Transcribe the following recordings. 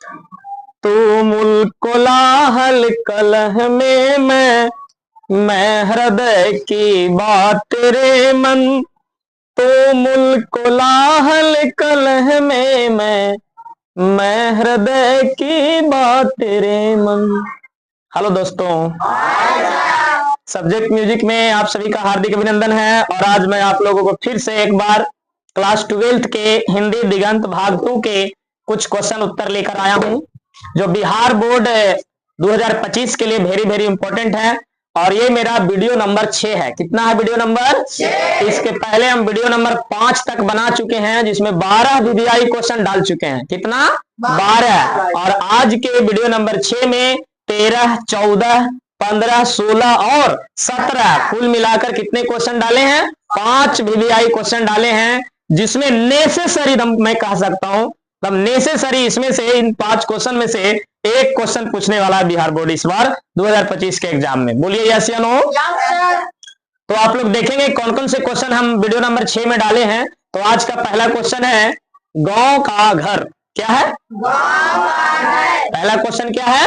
तू मुल्क कोलाहल कलह में मैं हृदय की बात तेरे मन। तू मुल्क कोलाहल कलह में मैं हृदय की बात तेरे मन। हेलो दोस्तों, सब्जेक्ट म्यूजिक में आप सभी का हार्दिक अभिनंदन है। और आज मैं आप लोगों को फिर से एक बार क्लास 12th के हिंदी दिगंत भाग 2 के कुछ क्वेश्चन उत्तर लेकर आया हूं, जो बिहार बोर्ड 2025 के लिए वेरी वेरी इंपॉर्टेंट है। और ये मेरा वीडियो नंबर 6 है। कितना है वीडियो नंबर 6? इसके पहले हम वीडियो नंबर 5 तक बना चुके हैं, जिसमें 12 वीवीआई क्वेश्चन डाल चुके हैं। कितना? 12। और आज के वीडियो नंबर 6 में 13, 14, 15, 16 और 17 कुल मिलाकर कितने क्वेश्चन डाले हैं? 5 वीवीआई क्वेश्चन डाले हैं, जिसमें नेसेसरी मैं कह सकता हूं, मतलब नेसेसरी इसमें से, इन 5 क्वेश्चन में से एक क्वेश्चन पूछने वाला है बिहार बोर्ड इस बार 2025 के एग्जाम में। बोलिए यस या नो? तो आप लोग देखेंगे कौन कौन से क्वेश्चन हम वीडियो नंबर 6 में डाले हैं। तो आज का पहला क्वेश्चन है गांव का घर। क्या है? पहला क्वेश्चन क्या है?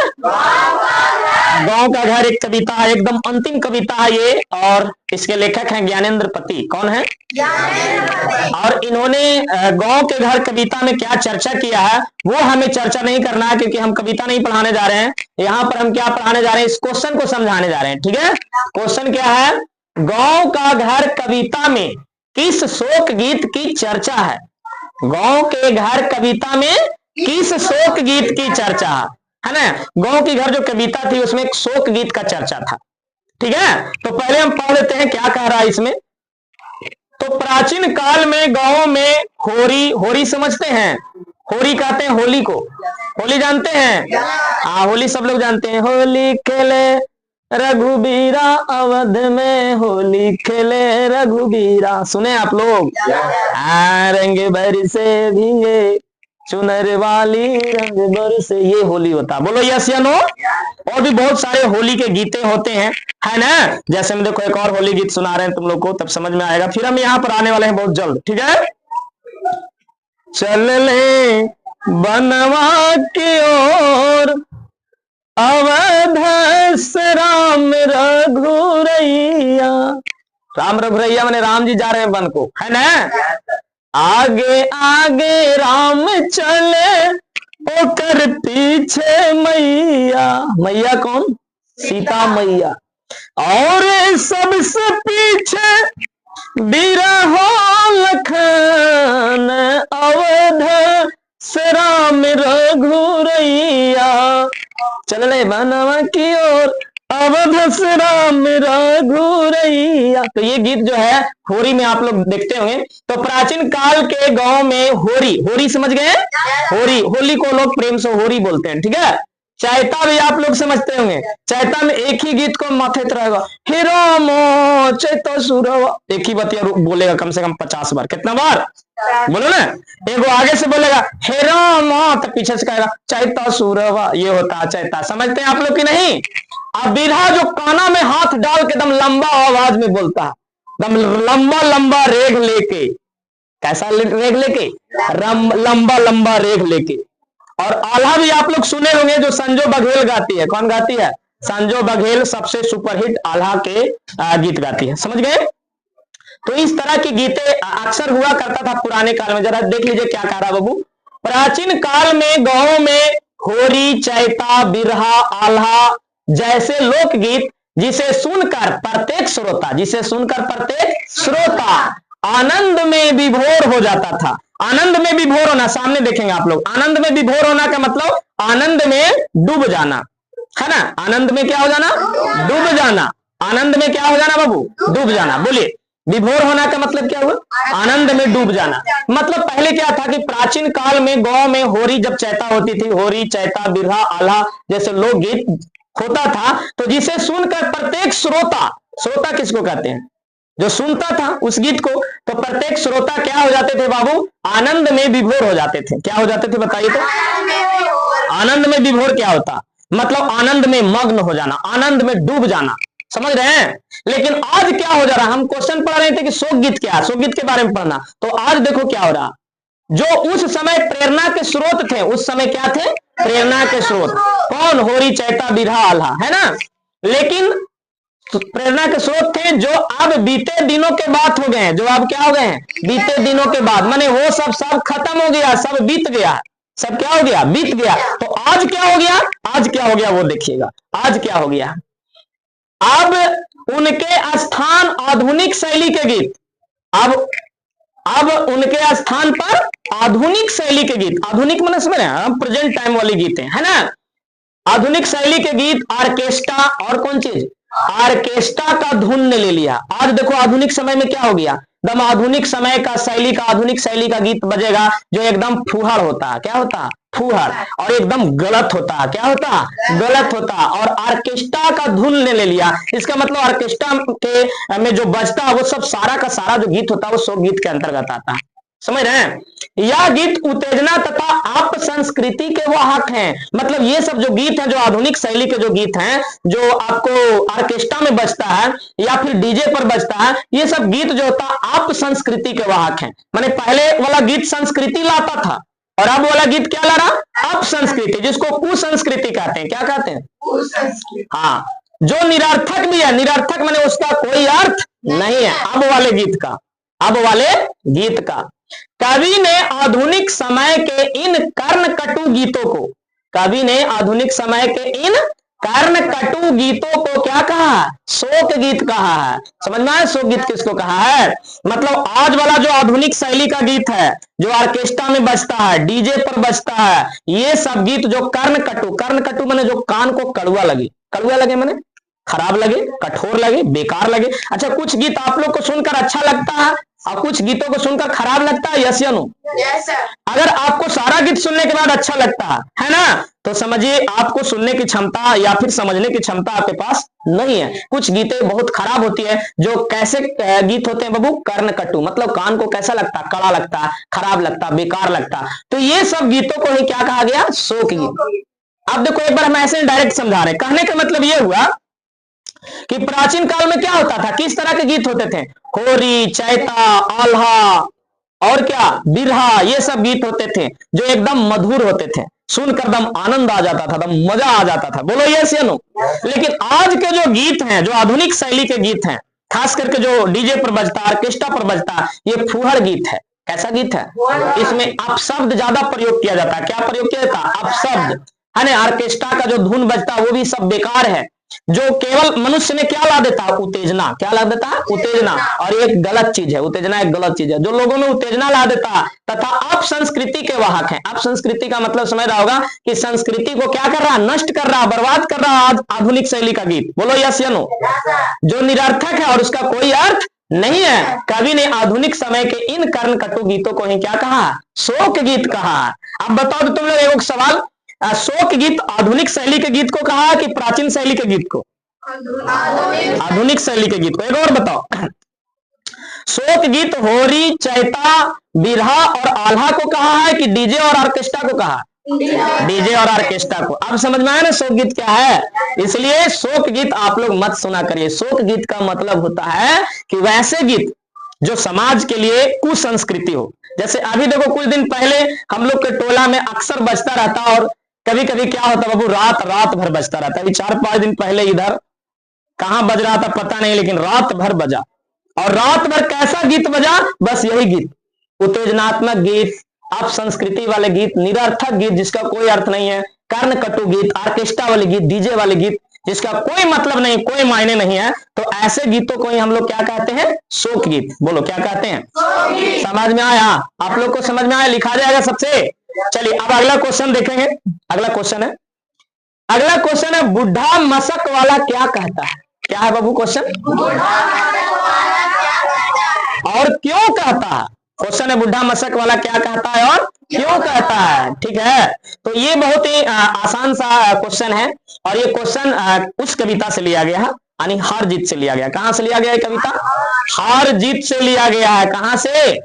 गांव का घर एक कविता है, एकदम अंतिम कविता है ये, और इसके लेखक हैं ज्ञानेंद्र पति। कौन है? और इन्होंने गांव के घर कविता में क्या चर्चा किया है वो हमें चर्चा नहीं करना है, क्योंकि हम कविता नहीं पढ़ाने जा रहे हैं। यहाँ पर हम क्या पढ़ाने जा रहे हैं? इस क्वेश्चन को समझाने जा रहे हैं। ठीक है, क्वेश्चन क्या है? गांव का घर कविता में किस शोक गीत की चर्चा है? गांव के घर कविता में किस शोक गीत की चर्चा है ना? गांव की घर जो कविता थी उसमें एक शोक गीत का चर्चा था। ठीक है, तो पहले हम पढ़ लेते हैं क्या कह रहा है इसमें। तो प्राचीन काल में गांव में होरी समझते हैं? होरी कहते हैं होली को। होली जानते हैं? हाँ, होली सब लोग जानते हैं। होली खेले रघुबीरा अवध में, होली खेले रघुबीरा। सुने आप लोग? रंग भर से भींगे चुनर वाली रंग भर से, ये होली होता है। बोलो यस या नो? और भी बहुत सारे होली के गीते होते हैं, है ना? जैसे हम देखो एक और होली गीत सुना रहे हैं तुम लोग को, तब समझ में आएगा। फिर हम यहाँ पर आने वाले हैं बहुत जल्द। ठीक है, चल ले बनवा की ओर अवध से राम रघुरैया। राम रघुरैया माने राम जी जा रहे हैं वन को, है ना? आगे आगे राम चले ओकर पीछे मैया। मैया कौन? सीता मैया। और सबसे पीछे बिरहो लखन अवध से राम रघुरैया। चले बनवा की ओर अवध से राम रघुरैया। तो ये गीत जो है होरी में आप लोग देखते होंगे। तो प्राचीन काल के गांव में होरी समझ गए? होली को लोग प्रेम से होरी बोलते हैं। ठीक है, चैता भी आप लोग समझते होंगे। चैता में एक ही गीत को माथे रहेगा, हे राम चैता सुरवा। एक ही बतिया बोलेगा कम से कम 50 बार। कितना बार बोलो ना? एक आगे से बोलेगा हे राम, तो पीछे से कहेगा चैता सुरवा। ये होता है चैता। समझते हैं आप लोग की नहीं? अब बिरहा जो काना में हाथ डाल के दम लंबा आवाज में बोलता है, दम लंबा लंबा रेग लेके। कैसा रेग लेके? लंबा लंबा रेग लेके। और आल्हा भी आप लोग सुने होंगे, जो संजो बघेल गाती है। कौन गाती है? संजो बघेल सबसे सुपरहिट आल्हा के गीत गाती है। समझ गए? तो इस तरह की गीतें अक्सर हुआ करता था पुराने काल में। जरा देख लीजिए क्या कह रहा बाबू। प्राचीन काल में गांव में होरी, चैता, बिरहा, आल्हा जैसे लोकगीत जिसे सुनकर प्रत्येक श्रोता आनंद में विभोर हो जाता था। आनंद में विभोर होना, सामने देखेंगे आप लोग। आनंद में विभोर होना का मतलब आनंद में डूब जाना, है ना? आनंद में क्या हो जाना? डूब जाना। आनंद में क्या हो जाना बाबू? डूब जाना। बोलिए, विभोर होना का मतलब क्या हुआ? आनंद में डूब जाना। मतलब पहले क्या था कि प्राचीन काल में गांव में होरी जब चैता होती थी, होरी, चैता, बिरहा, आल्हा जैसे लोकगीत होता था, तो जिसे सुनकर प्रत्येक श्रोता किसको कहते हैं? जो सुनता था उस गीत को, तो प्रत्येक श्रोता क्या हो जाते थे बाबू? आनंद में विभोर हो जाते थे। क्या हो जाते थे बताइए तो? आनंद में विभोर क्या होता? मतलब आनंद में मग्न हो जाना, आनंद में डूब जाना। समझ रहे हैं? लेकिन आज क्या हो जा रहा? हम क्वेश्चन पढ़ रहे थे कि शोक गीत क्या है, शोक गीत के बारे में पढ़ना। तो आज देखो क्या हो रहा। जो उस समय प्रेरणा के स्रोत थे, उस समय क्या थे? प्रेरणा के स्रोत कौन? होरी, चैता, बिरहा, आल्हा, है ना। लेकिन प्रेरणा के स्रोत थे जो अब बीते दिनों के बाद हो गए हैं, जो अब क्या हो गए हैं? बीते दिनों के बाद, माने वो सब खत्म हो गया, सब बीत गया, सब क्या हो गया? बीत गया। तो आज क्या हो गया? आज क्या हो गया वो देखिएगा। आज क्या हो गया? अब उनके स्थान आधुनिक शैली के गीत, अब उनके स्थान पर आधुनिक शैली के गीत, आधुनिक मतलब समझ रहे हैं, प्रेजेंट टाइम वाले गीत है ना। आधुनिक शैली के गीत, ऑर्केस्ट्रा और कौन चीज? ऑर्केस्ट्रा का धुन ने ले लिया। आज देखो आधुनिक समय में क्या हो गया? एकदम आधुनिक समय का शैली का, आधुनिक शैली का गीत बजेगा जो एकदम फूहड़ होता है। क्या होता है? फूहड़, और एकदम गलत होता है। क्या होता है? गलत होता है। और ऑर्केस्ट्रा का धुन ने ले लिया, इसका मतलब ऑर्केस्ट्रा के में जो बजता है वो सब सारा का सारा जो गीत होता है वो शोक गीत के अंतर्गत आता है। समझ रहे हैं? यह गीत उत्तेजना तथा आप संस्कृति के वाहक हैं। मतलब ये सब जो गीत हैं, जो आधुनिक शैली के जो गीत हैं, जो आपको ऑर्केस्ट्रा में बजता है या फिर डीजे पर बजता है, ये सब गीत जो होता है आप संस्कृति के वाहक हैं। माने पहले वाला गीत संस्कृति लाता था और अब वाला गीत क्या ला रहा? अब संस्कृति, जिसको कुसंस्कृति कहते हैं। क्या कहते हैं? कुसंस्कृति। हाँ, जो निरर्थक भी है, निरर्थक माने उसका कोई अर्थ नहीं है। अब वाले गीत का, अब वाले गीत का कवि ने आधुनिक समय के इन कर्णकटु गीतों को, कवि ने आधुनिक समय के इन कर्णकटु गीतों को क्या कहा? शोक गीत कहा है। समझ में आया? शोक गीत किसको कहा है? मतलब आज वाला जो आधुनिक शैली का गीत है, जो ऑर्केस्ट्रा में बजता है, डीजे पर बजता है, ये सब गीत जो कर्णकटु, कर्णकटु माने जो कान को कड़वा लगे, कड़वा लगे माने खराब लगे, कठोर लगे, बेकार लगे। अच्छा, कुछ गीत आप लोग को सुनकर अच्छा लगता है और कुछ गीतों को सुनकर खराब लगता है, यस या नो? Yes sir. अगर आपको सारा गीत सुनने के बाद अच्छा लगता है ना, तो समझिए आपको सुनने की क्षमता या फिर समझने की क्षमता आपके पास नहीं है। कुछ गीतें बहुत खराब होती है। जो कैसे गीत होते हैं बाबू? कर्णकटु, मतलब कान को कैसा लगता? कड़ा लगता, खराब लगता, बेकार लगता। तो ये सब गीतों को ही क्या कहा गया? शोक गीत। अब देखो एक बार हम ऐसे डायरेक्ट समझा रहे हैं। कहने का मतलब ये हुआ कि प्राचीन काल में क्या होता था? किस तरह के गीत होते थे? होरी, चैता, आल्हा और क्या बिरहा, ये सब गीत होते थे जो एकदम मधुर होते थे, सुनकर दम आनंद आ जाता था, दम मजा आ जाता था। बोलो यस या नो? लेकिन आज के जो गीत हैं, जो आधुनिक शैली के गीत हैं, खास करके जो डीजे पर बजता, ऑर्केस्ट्रा पर बजता, ये फूहड़ गीत है। कैसा गीत है? इसमें अपशब्द ज्यादा प्रयोग किया जाता है। क्या प्रयोग किया जाता है? अपशब्द, है ना। ऑर्केस्ट्रा का जो धुन बजता है वो भी सब बेकार है। जो केवल मनुष्य में क्या ला देता है? उत्तेजना। क्या ला देता है? उत्तेजना। और ये एक गलत चीज है, उत्तेजना एक गलत चीज है। जो लोगों में उत्तेजना ला देता है तथा अब संस्कृति के वाहक है। अब संस्कृति का मतलब समझ रहा होगा कि संस्कृति को क्या कर रहा है? नष्ट कर रहा, बर्बाद कर रहा आज आधुनिक शैली का गीत। बोलो यस या नो? जो निरर्थक है और उसका कोई अर्थ नहीं है। कवि ने आधुनिक समय के इन कर्णकटु गीतों को ही क्या कहा? शोक गीत कहा। अब बताओ तो तुम लोग एक सवाल, शोक गीत आधुनिक शैली के गीत को कहा कि प्राचीन शैली के गीत को? आधुनिक शैली के गीत को। एक और बताओ, शोक गीत होरी, चैता, बिरहा और आल्हा को कहा है कि डीजे और ऑर्केस्ट्रा को कहा? डीजे और ऑर्केस्ट्रा को। अब समझ में आया ना शोक गीत क्या है? इसलिए शोक गीत आप लोग मत सुना करिए। शोक गीत का मतलब होता है कि वैसे गीत जो समाज के लिए कुसंस्कृति हो। जैसे अभी देखो कुछ दिन पहले हम लोग के टोला में अक्सर बजता रहता, और कभी कभी क्या होता बाबू, रात भर बजता रहता। अभी 4-5 दिन पहले इधर कहां बज रहा था पता नहीं, लेकिन रात भर बजा। और रात भर कैसा गीत बजा? बस यही गीत, उत्तेजनात्मक गीत, आप संस्कृति वाले गीत, निरर्थक गीत जिसका कोई अर्थ नहीं है, कर्णकटु गीत, ऑर्केस्ट्रा वाले गीत, डीजे वाले गीत जिसका कोई मतलब नहीं, कोई मायने नहीं है। तो ऐसे गीतों को ही हम लोग क्या कहते हैं? शोक गीत। बोलो क्या कहते हैं? समझ में आया? आप लोग को समझ में आया? लिखा जाएगा सबसे। चलिए अब अगला क्वेश्चन देखेंगे। अगला क्वेश्चन है बुढ़ा मशक वाला क्या कहता है? क्या है बाबू क्वेश्चन? और क्यों कहता है? क्वेश्चन है बुढ़ा मशक वाला क्या कहता है और क्यों कहता है। ठीक है, तो ये बहुत ही आसान सा क्वेश्चन है, और ये क्वेश्चन उस कविता से लिया गया है, यानी हार जीत से लिया गया। कहां से लिया गया है कविता? हार जीत से लिया गया है। कहां से?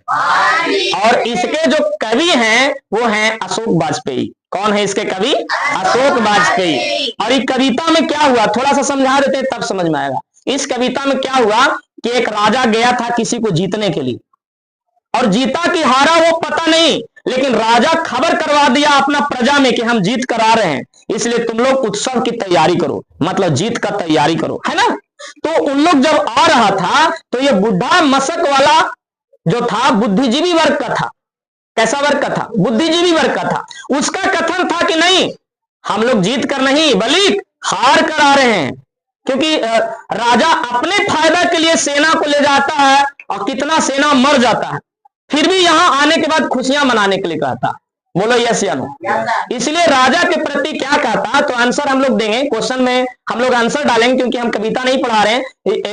और इसके जो कवि हैं वो हैं अशोक वाजपेयी। कौन है इसके कवि? अशोक वाजपेयी। और इस कविता में क्या हुआ थोड़ा सा समझा देते हैं तब समझ में आएगा। इस कविता में क्या हुआ कि एक राजा गया था किसी को जीतने के लिए, और जीता कि हारा वो पता नहीं, लेकिन राजा खबर करवा दिया अपना प्रजा में कि हम जीत कर आ रहे हैं, इसलिए तुम लोग उत्सव की तैयारी करो, मतलब जीत का तैयारी करो, है ना। तो उन लोग जब आ रहा था तो ये बुढ़ा मशक वाला जो था बुद्धिजीवी वर्ग का था। कैसा वर्ग का था? बुद्धिजीवी वर्ग का था। उसका कथन था कि नहीं, हम लोग जीत कर नहीं बल्कि हार कर आ रहे हैं, क्योंकि राजा अपने फायदा के लिए सेना को ले जाता है और कितना सेना मर जाता है, फिर भी यहां आने के बाद खुशियां मनाने के लिए कहता। बोलो यस या नो। इसलिए राजा के प्रति क्या कहता, तो आंसर हम लोग देंगे क्वेश्चन में, हम लोग आंसर डालेंगे क्योंकि हम कविता नहीं पढ़ा रहे हैं,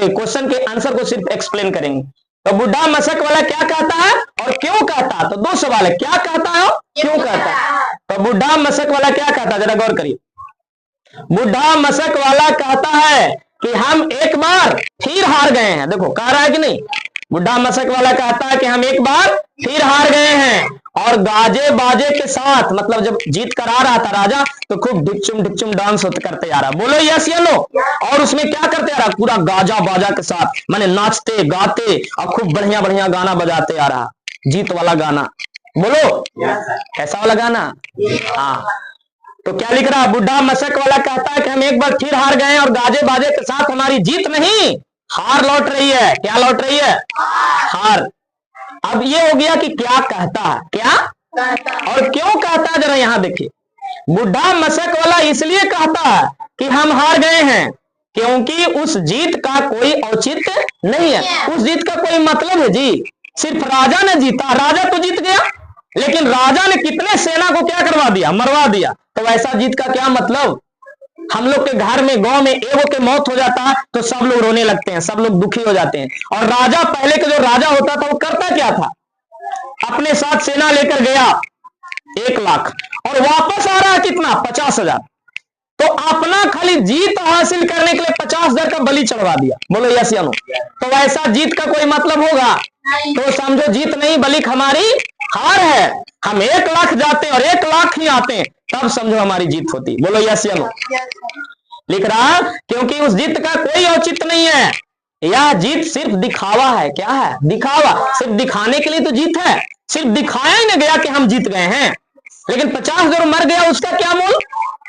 क्वेश्चन के आंसर को सिर्फ एक्सप्लेन करेंगे। तो बुढ़ा मशक वाला क्या कहता है और क्यों कहता है? तो दो सवाल है, क्या कहता है और क्यों कहता है। तो बुढ़ा मशक वाला क्या कहता है, जरा गौर करिए। बुढ़ा मशक वाला कहता है कि हम एक बार फिर हार गए हैं। देखो कह रहा है कि नहीं, बुढ़ा मशक वाला कहता है कि हम एक बार फिर हार गए हैं, और गाजे बाजे के साथ, मतलब जब जीत कर आ रहा था राजा तो खूब ढिकचुम डांस करते आ रहा। बोलो यस या नो। और उसमें क्या करते आ रहा, पूरा गाजा बाजा के साथ, माने नाचते गाते और खूब बढ़िया बढ़िया गाना बजाते आ रहा, जीत वाला गाना। बोलो कैसा वाला गाना। हाँ, तो क्या लिख रहा, बुढ़ा मशक वाला कहता है कि हम एक बार फिर हार गए और गाजे बाजे के साथ हमारी जीत नहीं, हार लौट रही है। क्या लौट रही है? हार। अब ये हो गया कि क्या कहता है, क्या और क्यों कहता है, जरा यहां देखिए। बुढ़ा मशक वाला इसलिए कहता है कि हम हार गए हैं क्योंकि उस जीत का कोई औचित्य नहीं है, उस जीत का कोई मतलब है जी। सिर्फ राजा ने जीता, राजा तो जीत गया, लेकिन राजा ने कितने सेना को क्या करवा दिया, मरवा दिया। तो ऐसा जीत का क्या मतलब। हम लोग के घर में गांव में एगो के मौत हो जाता है तो सब लोग रोने लगते हैं, सब लोग दुखी हो जाते हैं। और राजा, पहले के जो राजा होता था वो करता क्या था, अपने साथ सेना लेकर गया 1 लाख और वापस आ रहा है कितना, 50,000। तो अपना खाली जीत हासिल करने के लिए 50,000 का बलि चढ़वा दिया। बोलो यस या नो। तो ऐसा जीत का कोई मतलब होगा? तो समझो जीत नहीं बल्कि हमारी हार है। हम 1 लाख जाते हैं और 1 लाख ही आते हैं, तब समझो हमारी जीत होती। बोलो यस या नो। लिख रहा क्योंकि उस जीत का कोई औचित्य नहीं है, यह जीत सिर्फ दिखावा है। क्या है? दिखावा। सिर्फ दिखाने के लिए तो जीत है, सिर्फ दिखाया ही नहीं गया कि हम जीत गए हैं, लेकिन 50,000 मर गया, उसका क्या मोल,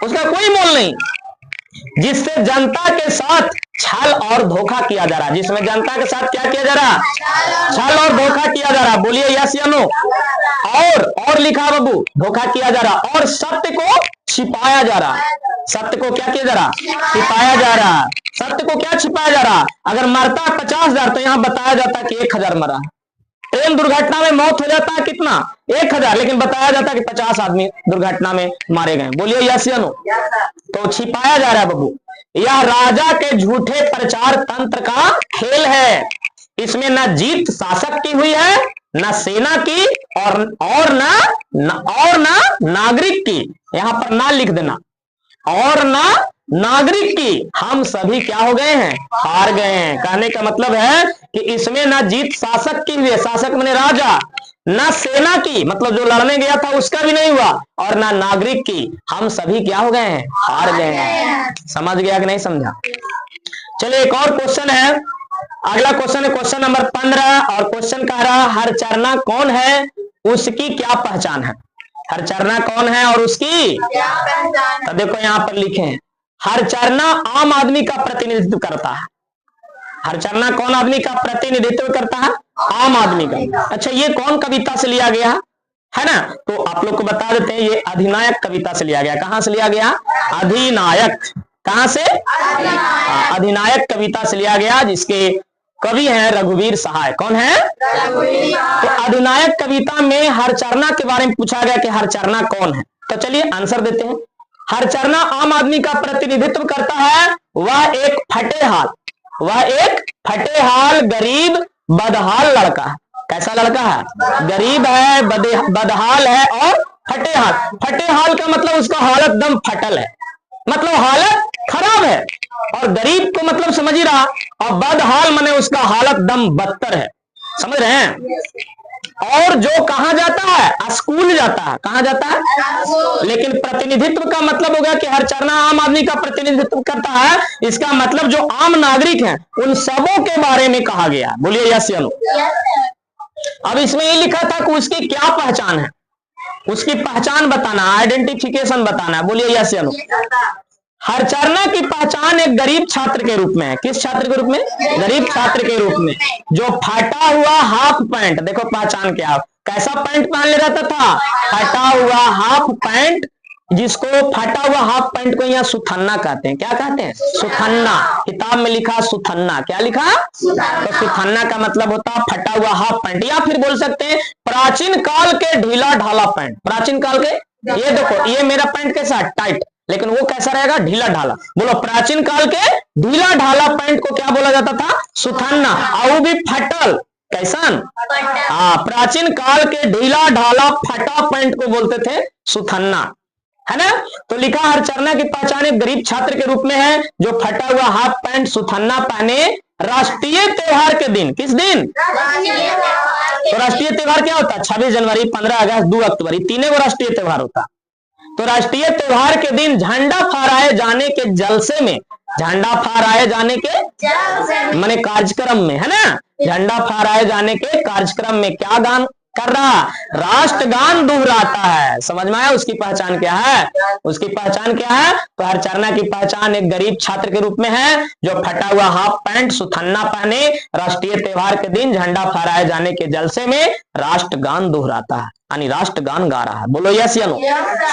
उसका कोई मोल नहीं। जिससे जनता के साथ छल और धोखा किया जा रहा, जिसमें जनता के साथ क्या किया जा रहा, छल और धोखा किया जा रहा। बोलिए यस या नो। और लिखा बाबू, धोखा किया जा रहा और सत्य को छिपाया जा रहा। सत्य को क्या किया जा रहा, छिपाया जा रहा। सत्य को क्या छिपाया जा रहा, अगर मरता 50,000 तो यहां बताया जाता कि 1,000 मरा। ट्रेन दुर्घटना में मौत हो जाता है कितना, 1,000, लेकिन बताया जाता है कि 50 आदमी दुर्घटना में मारे गए। बोलिए यस या नो। तो छिपाया जा रहा है बाबू। यह राजा के झूठे प्रचार तंत्र का खेल है। इसमें न जीत शासक की हुई है, न सेना की, और ना नागरिक की। यहां पर ना लिख देना, और ना नागरिक की। हम सभी क्या हो गए हैं, हार गए हैं। कहने का मतलब है कि इसमें ना जीत शासक की हुई है, शासक माने राजा, ना सेना की, मतलब जो लड़ने गया था उसका भी नहीं हुआ, और ना नागरिक की। हम सभी क्या हो गए हैं, हार गए हैं। समझ गया कि नहीं समझा? चलिए एक और क्वेश्चन है। अगला क्वेश्चन है क्वेश्चन नंबर 15, और क्वेश्चन कह रहा हरचरना कौन है, उसकी क्या पहचान है। हरचरना कौन है और उसकी क्या पहचान। तो देखो यहां पर लिखे हैं, हरचरना आम आदमी का प्रतिनिधित्व करता है। हरचरना कौन आदमी का प्रतिनिधित्व करता है, आम आदमी का। अच्छा ये कौन कविता से लिया गया है ना, तो आप लोग को बता देते हैं, ये अधिनायक कविता से लिया गया। कहां से लिया गया, अधिनायक। कहां से, अधिनायक कविता से लिया गया, जिसके कवि हैं रघुवीर सहाय। कौन है, तो अधिनायक कविता में हरचरना के बारे में पूछा गया कि हरचरना कौन है। तो चलिए आंसर देते हैं। हरचरना आम आदमी का प्रतिनिधित्व करता है। वह एक फटेहाल, वह एक फटेहाल गरीब बदहाल लड़का है। कैसा लड़का है, गरीब है, बदहाल है और फटेहाल। फटेहाल का मतलब उसका हालत दम फटल है, मतलब हालत खराब है। और गरीब को मतलब समझ ही रहा, और बदहाल माने उसका हालत दम बदतर है। समझ रहे हैं। और जो कहां जाता है, स्कूल जाता है। कहां जाता है, लेकिन प्रतिनिधित्व का मतलब हो गया कि हरचरना आम आदमी का प्रतिनिधित्व करता है। इसका मतलब जो आम नागरिक हैं उन सबों के बारे में कहा गया। बोलिए यस या नो। अब इसमें ये लिखा था कि उसकी क्या पहचान है, उसकी पहचान बताना, आइडेंटिफिकेशन बताना है। बोलिए यस या नो। हरचरना की पहचान एक गरीब छात्र के रूप में है। किस छात्र के रूप में? गरीब छात्र के रूप में, जो फटा हुआ हाफ पैंट, देखो पहचान क्या, कैसा पैंट पहन ले रहता था? फटा हुआ हाफ पैंट, जिसको फटा हुआ हाफ पैंट को यहाँ सुथन्ना कहते हैं। क्या कहते हैं? सुथन्ना। किताब में लिखा सुथन्ना। क्या लिखा? तो सुथन्ना का मतलब होता है फटा हुआ हाफ पैंट, या फिर बोल सकते हैं प्राचीन काल के ढीला ढाला पैंट। प्राचीन काल के, ये देखो ये मेरा पैंट कैसा टाइट, लेकिन वो कैसा रहेगा? ढीला ढाला। बोलो प्राचीन काल के ढीला ढाला पैंट को क्या बोला जाता था? सुथन्ना। और वो भी फटल, कैसन? हाँ, प्राचीन काल के ढीला ढाला फटा पैंट को बोलते थे सुथन्ना, है ना। तो लिखा हरचरना की पहचान एक गरीब छात्र के रूप में है, जो फटा हुआ हाफ पैंट सुथन्ना पहने राष्ट्रीय त्योहार के दिन। किस दिन? तो राष्ट्रीय त्योहार क्या होता है? 26 जनवरी, 15 अगस्त, 2 अक्टूबर, ये तीनों राष्ट्रीय त्योहार होता। तो राष्ट्रीय त्योहार के दिन झंडा फहराए जाने के जलसे में, झंडा फहराए जाने के माने कार्यक्रम में, है ना, झंडा फहराए जाने के कार्यक्रम में क्या गान कर रहा? राष्ट्रगान दोहराता है। समझ में आया उसकी पहचान क्या है? उसकी पहचान क्या है? तो हरचरना की पहचान एक गरीब छात्र के रूप में है, जो फटा हुआ हाफ पैंट सुथन्ना पहने राष्ट्रीय त्योहार के दिन झंडा फहराए जाने के जलसे में राष्ट्रगान दोहराता है, यानी राष्ट्रगान गा रहा है। बोलो यस या नो।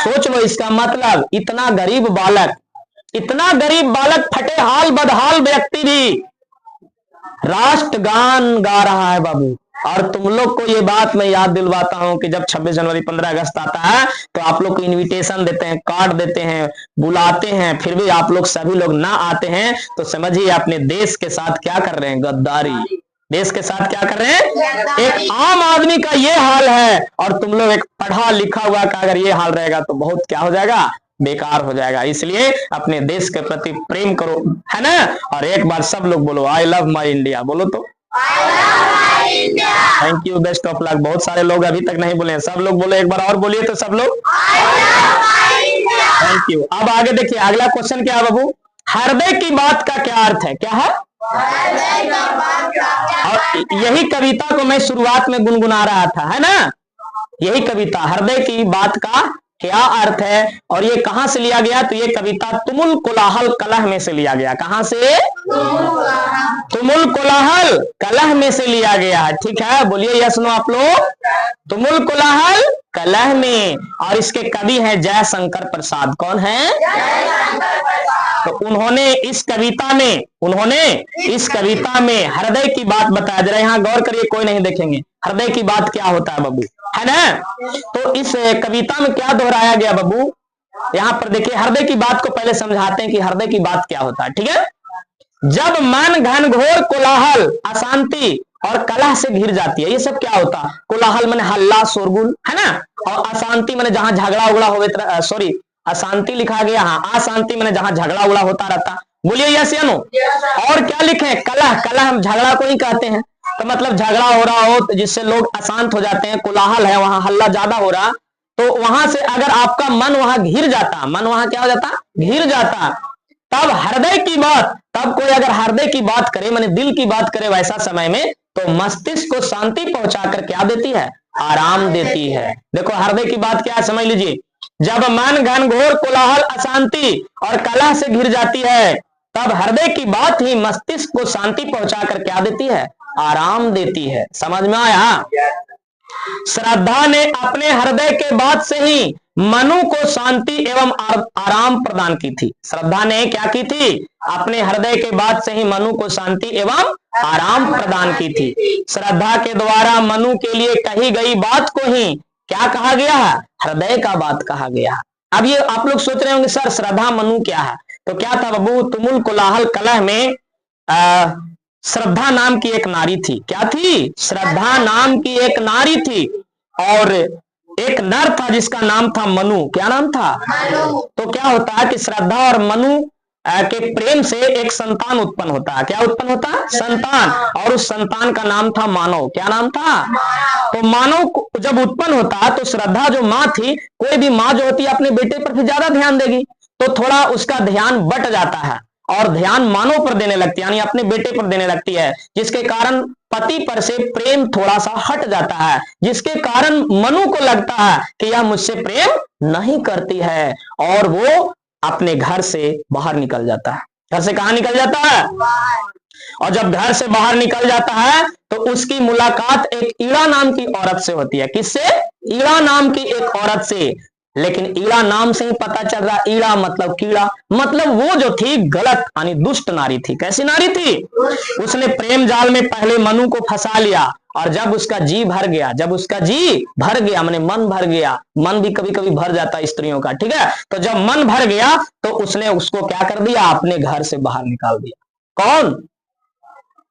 सोच लो इसका मतलब, इतना गरीब बालक, इतना गरीब बालक, फटे हाल बदहाल व्यक्ति भी राष्ट्रगान गा रहा है बाबू। और तुम लोग को ये बात मैं याद दिलवाता हूं कि जब 26 जनवरी 15 अगस्त आता है तो आप लोग को इनविटेशन देते हैं, कार्ड देते हैं, बुलाते हैं, फिर भी आप लोग सभी लोग ना आते हैं, तो समझिए अपने देश के साथ क्या कर रहे हैं? गद्दारी। देश के साथ क्या कर रहे हैं? एक आम आदमी का ये हाल है, और तुम लोग एक पढ़ा लिखा हुआ का अगर ये हाल रहेगा तो बहुत क्या हो जाएगा? बेकार हो जाएगा। इसलिए अपने देश के प्रति प्रेम करो, है ना। और एक बार सब लोग बोलो आई लव माई इंडिया। बोलो तो thank you, best of luck. बहुत सारे लोग अभी तक नहीं बोले, सब लोग बोले, एक बार और बोलिए तो सब लोग। Thank you. अब आगे देखिए, अगला क्वेश्चन क्या है बाबू? हृदय की बात का क्या अर्थ है? क्या है? और यही कविता को मैं शुरुआत में गुनगुना रहा था, है ना। यही कविता हृदय की बात का क्या अर्थ है, और ये कहां से लिया गया? तो ये कविता तुमुल कोलाहल कलह में से लिया गया। कहां से? तुमुल कोलाहल कलह में से लिया गया है। ठीक है, बोलिए यस नो आप लोग। तुमुल कोलाहल कलह में, और इसके कवि हैं जयशंकर प्रसाद। कौन है? तो उन्होंने इस कविता में हृदय की बात बताया। जरा यहाँ गौर करिए, कोई नहीं देखेंगे हृदय की बात क्या होता है बाबू, है ना। तो इस कविता में क्या दोहराया गया बाबू? यहाँ पर देखिए, हृदय की बात को पहले समझाते हैं कि हृदय की बात क्या होता है। ठीक है, जब मन घनघोर कोलाहल, अशांति और कलह से घिर जाती है, ये सब क्या होता है? कोलाहल माने हल्ला शोरगुल, है ना, और अशांति माने जहां झगड़ा उगड़ा हो, सॉरी अशांति लिखा गया, हाँ अशांति माने जहां झगड़ा उगड़ा होता रहता। बोलिए यस या नो। और क्या लिखे? कलह। कलह हम झगड़ा को ही कहते हैं, तो मतलब झगड़ा हो रहा हो तो जिससे लोग अशांत हो जाते हैं, कोलाहल है, वहां हल्ला ज्यादा हो रहा, तो वहां से अगर आपका मन वहां घिर जाता, मन वहां क्या हो जाता? घिर जाता, तब हृदय की बात, तब कोई अगर हृदय की बात करे, माने दिल की बात करे वैसा समय में, तो मस्तिष्क को शांति पहुंचाकर क्या देती है? आराम देती है। देखो हृदय की बात क्या है, समझ लीजिए। जब मन घनघोर कोलाहल, अशांति और कलह से घिर जाती है, तब हृदय की बात ही मस्तिष्क को शांति पहुंचाकर क्या देती है? आराम देती है। समझ में आया? श्रद्धा ने अपने हृदय के बात से ही मनु को शांति एवं आराम प्रदान की थी। श्रद्धा ने क्या की थी? अपने हृदय के बात से ही मनु को शांति एवं आराम प्रदान की थी। श्रद्धा के द्वारा मनु के लिए कही गई बात को ही क्या कहा गया है? हृदय का बात कहा गया। अब ये आप लोग सोच रहे होंगे सर श्रद्धा मनु क्या है? तो क्या था बाबू? तुमुल कोलाहल कलह में श्रद्धा नाम की एक नारी थी। क्या थी? श्रद्धा नाम की एक नारी थी, और एक नर था जिसका नाम था मनु। क्या नाम था? मनु। तो क्या होता है कि श्रद्धा और मनु के प्रेम से एक संतान उत्पन्न होता है। क्या उत्पन्न होता है? संतान। और उस संतान का नाम था मानव। क्या नाम था? तो मानव जब उत्पन्न होता है तो श्रद्धा जो माँ थी, कोई भी माँ जो होती है अपने बेटे पर भी ज्यादा ध्यान देगी, तो थोड़ा उसका ध्यान बट जाता है, और ध्यान मानव पर देने लगती है, यानी अपने बेटे पर देने लगती है, जिसके कारण पति पर से प्रेम थोड़ा सा हट जाता है, जिसके कारण मनु को लगता है कि यह मुझसे प्रेम नहीं करती है और वो अपने घर से बाहर निकल जाता है। घर से कहां निकल जाता है? और जब घर से बाहर निकल जाता है तो उसकी मुलाकात एक ईड़ा नाम की औरत से होती है। किससे? ईड़ा नाम की एक औरत से। लेकिन ईड़ा नाम से ही पता चल रहा, ईड़ा मतलब कीड़ा, मतलब वो जो थी गलत यानी दुष्ट नारी थी। कैसी नारी थी? उसने प्रेम जाल में पहले मनु को फंसा लिया और जब उसका जी भर गया, जब उसका जी भर गया माने मन भर गया, मन भी कभी कभी भर जाता है स्त्रियों का, ठीक है, तो जब मन भर गया तो उसने उसको क्या कर दिया? अपने घर से बाहर निकाल दिया। कौन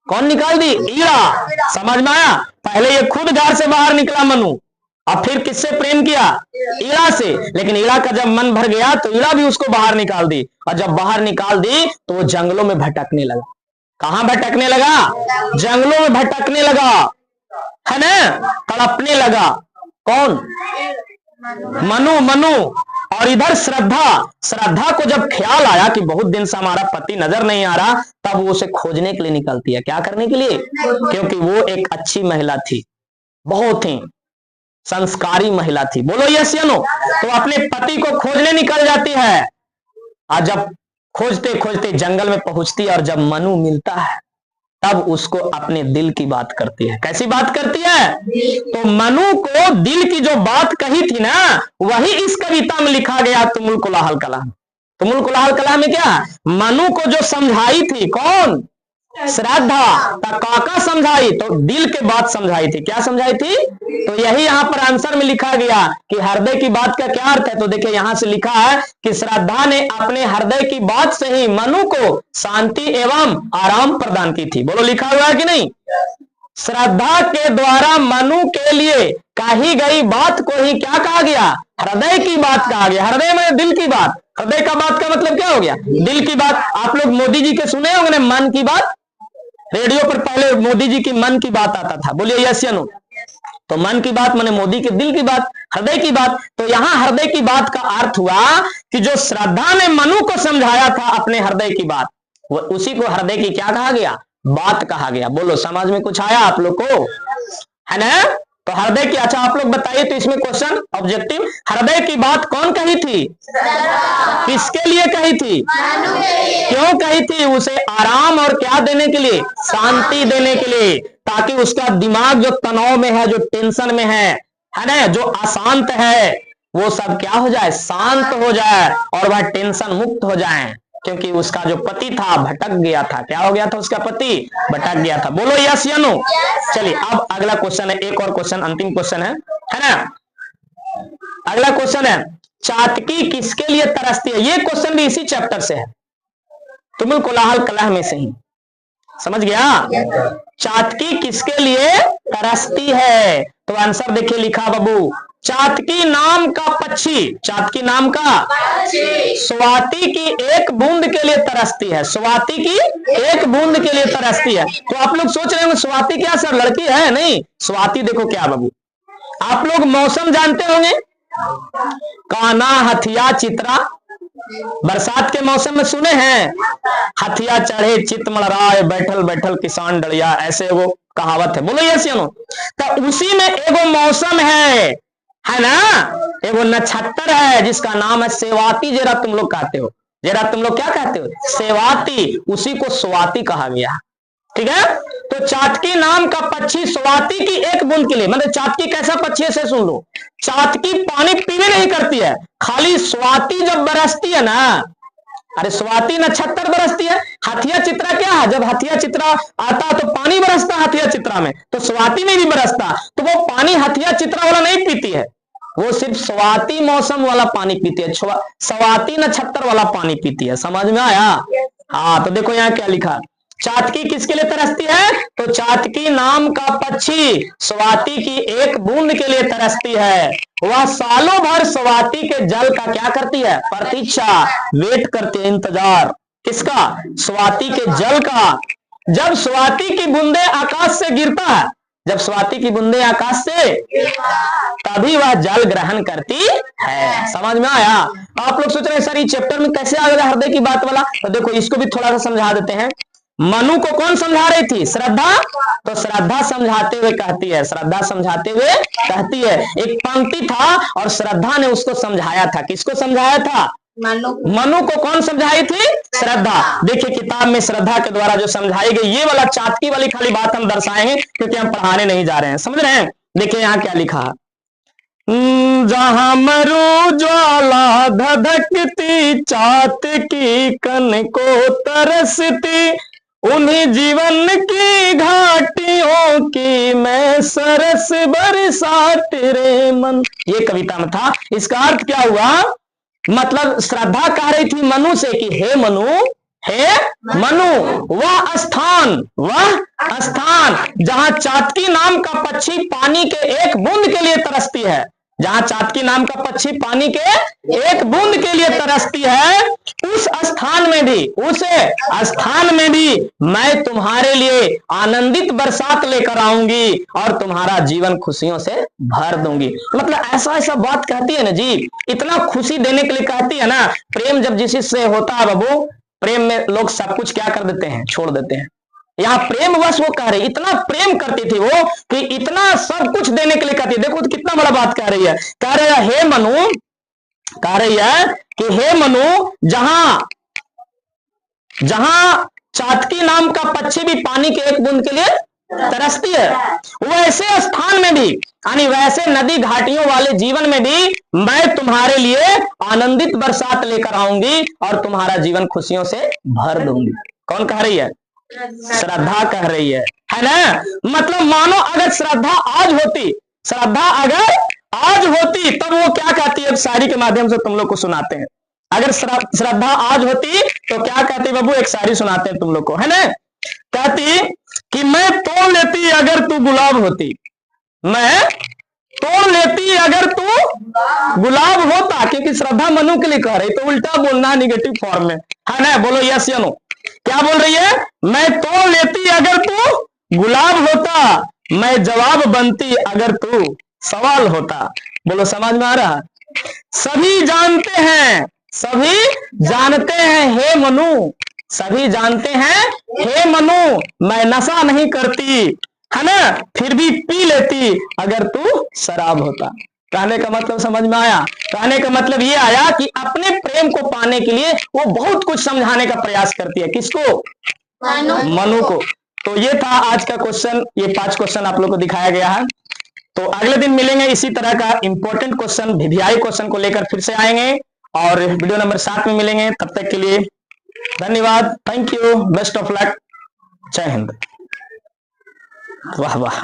कौन निकाल दी? ईड़ा। समझ में आया? पहले ये खुद घर से बाहर निकला मनु, और फिर किससे प्रेम किया? ईड़ा से। लेकिन ईड़ा का जब मन भर गया तो ईड़ा भी उसको बाहर निकाल दी, और जब बाहर निकाल दी तो वो जंगलों में भटकने लगा। कहां भटकने लगा? जंगलों में भटकने लगा, है ना, तड़पने लगा। कौन? मनु। और इधर श्रद्धा को जब ख्याल आया कि बहुत दिन से हमारा पति नजर नहीं आ रहा, तब वो उसे खोजने के लिए निकलती है। क्या करने के लिए? क्योंकि वो एक अच्छी महिला थी, बहुत ही संस्कारी महिला थी। बोलो यस या नो? तो अपने पति को खोजने निकल जाती है, और जब खोजते खोजते जंगल में पहुंचती है और जब मनु मिलता है तब उसको अपने दिल की बात करती है। कैसी बात करती है? तो मनु को दिल की जो बात कही थी ना, वही इस कविता में लिखा गया, तुमुल कोलाहल कलह। तुमुल कोलाहल कलह में क्या? मनु को जो समझाई थी, कौन? श्रद्धा। काका समझाई तो दिल के बात समझाई थी। क्या समझाई थी? तो यही यहाँ पर आंसर में लिखा गया कि हृदय की बात का क्या अर्थ है। तो देखिए यहां से लिखा है कि श्रद्धा ने अपने हृदय की बात से ही मनु को शांति एवं आराम प्रदान की थी। बोलो लिखा हुआ है कि नहीं? श्रद्धा के द्वारा मनु के लिए कही गई बात को ही क्या कहा गया? हृदय की बात कहा गया। हृदय में दिल की बात, हृदय का बात का मतलब क्या हो गया? दिल की बात। आप लोग मोदी जी के सुने होंगे ना, मन की बात। रेडियो पर पहले मोदी जी की मन की बात आता था। बोलिए यस या नो? तो मन की बात माने मोदी के दिल की बात, हृदय की बात। तो यहां हृदय की बात का अर्थ हुआ कि जो श्रद्धा ने मनु को समझाया था अपने हृदय की बात, वो उसी को हृदय की क्या कहा गया? बात कहा गया। बोलो समझ में कुछ आया आप लोग को? है ना? तो हृदय की, अच्छा आप लोग बताइए, तो इसमें क्वेश्चन ऑब्जेक्टिव, हृदय की बात कौन कही थी? किसके लिए कही थी? क्यों कही थी? उसे आराम और क्या देने के लिए? शांति देने के लिए, ताकि उसका दिमाग जो तनाव में है, जो टेंशन में है ना, जो अशांत है, वो सब क्या हो जाए? शांत हो जाए और वह टेंशन मुक्त हो जाए। क्योंकि उसका जो पति था भटक गया था। क्या हो गया था? उसका पति भटक गया था। बोलो यस या नो? चलिए अब अगला क्वेश्चन है, एक और क्वेश्चन, अंतिम क्वेश्चन है ना? अगला क्वेश्चन है, चातकी किसके लिए तरसती है? ये क्वेश्चन भी इसी चैप्टर से है, तुमुल कोलाहल कलह में से ही। समझ गया? चातकी किसके लिए तरसती है? तो आंसर देखिए लिखा बाबू, चातकी नाम का पक्षी, चातकी नाम का स्वाति की एक बूंद के लिए तरसती है। स्वाति की एक बूंद के लिए तरसती है। तो आप लोग सोच रहे होंगे स्वाति क्या सर लड़की है? नहीं, स्वाति देखो क्या बाबू, आप लोग मौसम जानते होंगे, काना, हथिया, चित्रा। बरसात के मौसम में सुने हैं, हथिया चढ़े चित मड़राए, बैठल बैठल किसान डरिया, ऐसे वो कहावत है। बोलो यस या नो? तो उसी में एगो मौसम है ना, एगो नक्षत्र है जिसका नाम है सेवाती। जरा तुम लोग कहते हो, जरा तुम लोग क्या कहते हो? सेवाती। उसी को स्वाति कहा गया। ठीक है? तो चातकी नाम का पक्षी स्वाति की एक बूंद के लिए, मतलब चातकी कैसा पक्षी है से सुन लो, चातकी पानी पीने नहीं करती है, खाली स्वाति जब बरसती है ना, अरे स्वाति नक्षत्र बरसती है। हथिया चित्रा क्या है? जब हथिया चित्रा आता तो पानी बरसता हथिया चित्रा में, तो स्वाति में भी बरसता। तो वो पानी हथिया चित्रा वाला नहीं पीती है, वो सिर्फ स्वाति मौसम वाला पानी पीती है, स्वाति नक्षत्र वाला पानी पीती है। समझ में आया? हाँ, तो देखो यहाँ क्या लिखा, चातकी किसके लिए तरसती है? तो चातकी नाम का पक्षी स्वाति की एक बूंद के लिए तरसती है। वह सालों भर स्वाति के जल का क्या करती है? प्रतीक्षा, वेट करती है, इंतजार। किसका? स्वाति के जल का। जब स्वाति की बूंदे आकाश से गिरता है, जब स्वाति की बूंदे आकाश से तभी वह जल ग्रहण करती है। समझ में आया? आप लोग सोच रहे हैं सर ये चैप्टर में कैसे आ गया हृदय की बात वाला, तो देखो इसको भी थोड़ा सा समझा देते हैं। मनु को कौन समझा रही थी? श्रद्धा। तो श्रद्धा समझाते हुए कहती है, श्रद्धा समझाते हुए कहती है, एक पंक्ति था और श्रद्धा ने उसको समझाया था। किसको समझाया था? मनु को कौन समझाई थी? श्रद्धा। देखिए किताब में श्रद्धा के द्वारा जो समझाई गई ये वाला चाटकी वाली खाली बात हम दर्शाएंगे क्योंकि हम पढ़ाने नहीं जा रहे हैं। समझ रहे हैं? देखिए यहाँ क्या लिखा है, जहां मरु ज्वाला धधकती चातकी कन को तरसती, उन्हीं जीवन की घाटियों की मैं सरस बरसात रे मन। ये कविता में था। इसका अर्थ क्या हुआ? मतलब श्रद्धा कह रही थी मनु से कि हे मनु, हे मनु, वह स्थान जहां चातकी नाम का पक्षी पानी के एक बूंद के लिए तरसती है, जहां चातकी नाम का पक्षी पानी के एक बूंद के लिए तरसती है, उस स्थान में भी मैं तुम्हारे लिए आनंदित बरसात लेकर आऊंगी और तुम्हारा जीवन खुशियों से भर दूंगी। मतलब ऐसा बात कहती है ना जी, इतना खुशी देने के लिए कहती है ना। प्रेम जब जिसी से होता है बाबू, प्रेम में लोग सब कुछ क्या कर देते हैं? छोड़ देते हैं। यहाँ प्रेम वश वो कह रही, इतना प्रेम करती थी वो कि इतना सब कुछ देने के लिए कहती है। देखो तो कितना बड़ा बात कह रही है। कह रही है हे मनु, कह रही है कि हे मनु, जहां चातकी नाम का पक्षी भी पानी के एक बूंद के लिए तरसती है, वैसे स्थान में भी यानी वैसे नदी घाटियों वाले जीवन में भी मैं तुम्हारे लिए आनंदित बरसात लेकर आऊंगी और तुम्हारा जीवन खुशियों से भर दूंगी। कौन कह रही है? श्रद्धा कह रही है ना। मतलब मानो अगर श्रद्धा आज होती तब वो क्या कहती है? शायरी के माध्यम से तुम लोग को सुनाते हैं। अगर श्रद्धा आज होती तो क्या कहती बाबू? एक शायरी सुनाते हैं तुम लोग को, है ना। कहती कि मैं तोड़ लेती अगर तू गुलाब होती, मैं तोड़ लेती अगर तू गुलाब होता। क्योंकि श्रद्धा मनु के लिए कह रही, तो उल्टा बोलना निगेटिव फॉर्म में, है ना। बोलो यस या नो। क्या बोल रही है? मैं तोड़ लेती अगर तू गुलाब होता, मैं जवाब बनती अगर तू सवाल होता। बोलो समझ में आ रहा? सभी जानते हैं हे मनु, सभी जानते हैं हे मनु, मैं नशा नहीं करती, है ना, फिर भी पी लेती अगर तू शराब होता। कहने का मतलब समझ में आया? कहने का मतलब ये आया कि अपने प्रेम को पाने के लिए वो बहुत कुछ समझाने का प्रयास करती है। किसको? मनु को। तो ये था आज का क्वेश्चन। ये 5 क्वेश्चन आप लोग को दिखाया गया है। तो अगले दिन मिलेंगे इसी तरह का इंपॉर्टेंट क्वेश्चन, वीवीआई क्वेश्चन को लेकर फिर से आएंगे और वीडियो नंबर 7 में मिलेंगे। तब तक के लिए धन्यवाद, thank you, best of luck, जय हिंद। वाह वाह।